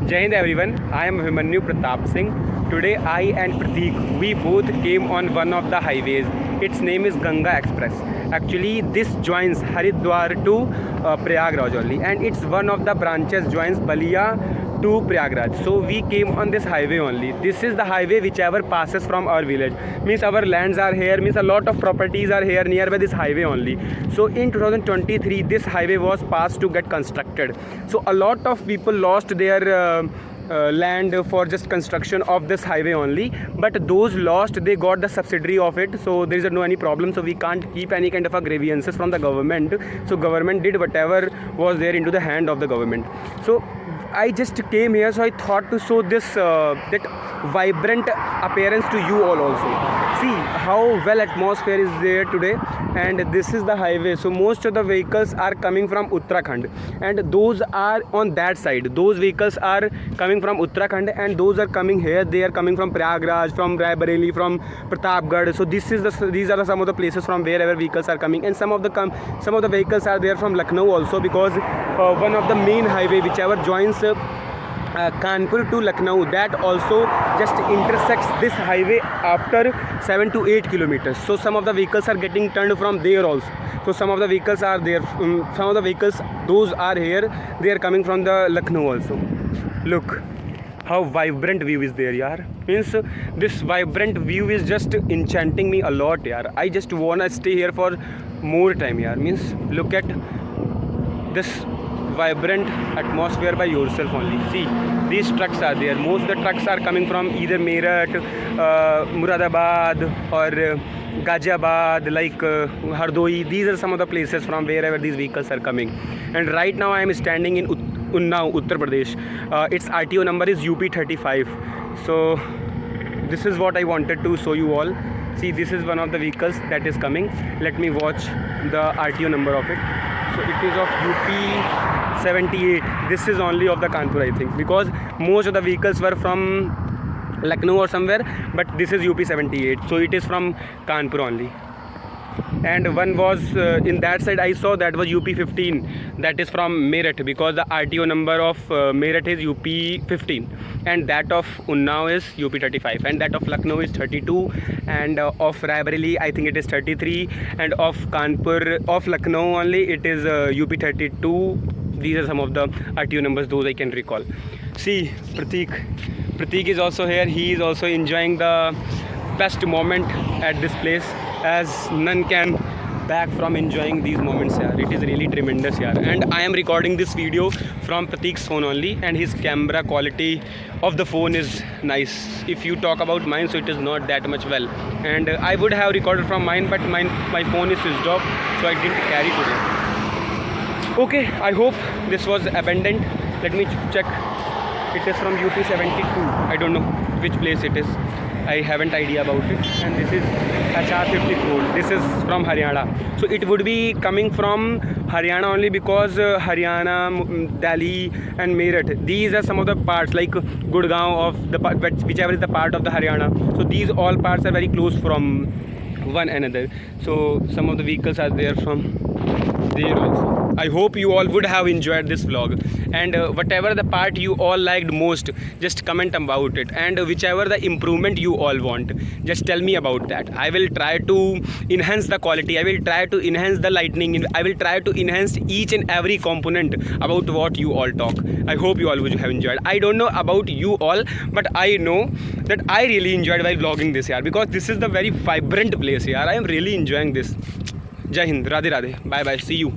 Jai Hind everyone, I am Abhimanyu Pratap Singh. Today I and Prateek, we both came on one of the highways. Its name is Ganga Express. Actually this joins Haridwar to Prayagraj only, and it's one of the branches joins Balia to Prayagraj. So we came on this highway only. This is the highway whichever passes from our village. Means our lands are here, means a lot of properties are here nearby this highway only. So in 2023 this highway was passed to get constructed. So a lot of people lost their land for just construction of this highway only, but those lost, they got the subsidy of it, so there is no any problem. So we can't keep any kind of a grievances from the government. So government did whatever was there into the hand of the government. So I just came here, so I thought to show this that vibrant appearance to you all also. See how well atmosphere is there today, and this is the highway. So most of the vehicles are coming from Uttarakhand, and those are on that side. Those vehicles are coming from Uttarakhand, and those are coming here. They are coming from Prayagraj, from Raebareli, from Pratapgarh. So these are some of the places from wherever vehicles are coming, and some of the vehicles are there from Lucknow also, because one of the main highway whichever joins Kanpur to Lucknow, that also just intersects this highway after 7 to 8 kilometers. So some of the vehicles are getting turned from there also. So some of the vehicles are there, some of the vehicles those are here, they are coming from the Lucknow also. Look how vibrant view is there, yaar. Means this vibrant view is just enchanting me a lot, yaar. I just wanna stay here for more time, yaar. Means look at this vibrant atmosphere by yourself only. See, these trucks are there. Most of the trucks are coming from either Meerut, Muradabad or Ghaziabad, like Hardoi. These are some of the places from wherever these vehicles are coming. And right now I am standing in Unnao, Uttar Pradesh. Its RTO number is UP35. So this is what I wanted to show you all. See, this is one of the vehicles that is coming. Let me watch the RTO number of it. So it is of UP78. This is only of the Kanpur, I think, because most of the vehicles were from Lucknow or somewhere, but this is UP78. So it is from Kanpur only. And one was in that side I saw, that was UP15, that is from Meerut, because the RTO number of Meerut is UP15, and that of Unnao is UP35, and that of Lucknow is 32, and of Raebareli I think it is 33, and of Kanpur, of Lucknow only, it is UP32. These are some of the RTO numbers, those I can recall. See, Prateek is also here. He is also enjoying the best moment at this place, as none can back from enjoying these moments, yaar. It is really tremendous, yaar. And I am recording this video from Prateek's phone only, and his camera quality of the phone is nice. If you talk about mine, so it is not that much well, and I would have recorded from mine, but my phone is switched off, so I didn't carry today. Okay, I hope this was abundant. Let me check. It is from UP72. I don't know which place it is. I haven't idea about it. And this is HR54. This is from Haryana. So it would be coming from Haryana only, because Haryana, Delhi and Meerut, these are some of the parts, like Gurgaon of the part, whichever is the part of the Haryana. So these all parts are very close from one another. So some of the vehicles are there from there also. I hope you all would have enjoyed this vlog, and whatever the part you all liked most, just comment about it, and whichever the improvement you all want, just tell me about that. I will try to enhance the quality, I will try to enhance the lighting, I will try to enhance each and every component about what you all talk. I hope you all would have enjoyed. I don't know about you all, but I know that I really enjoyed while vlogging this, yaar, because this is the very vibrant place, yaar. I am really enjoying this. Jai Hind, Radhe Radhe, bye bye, see you.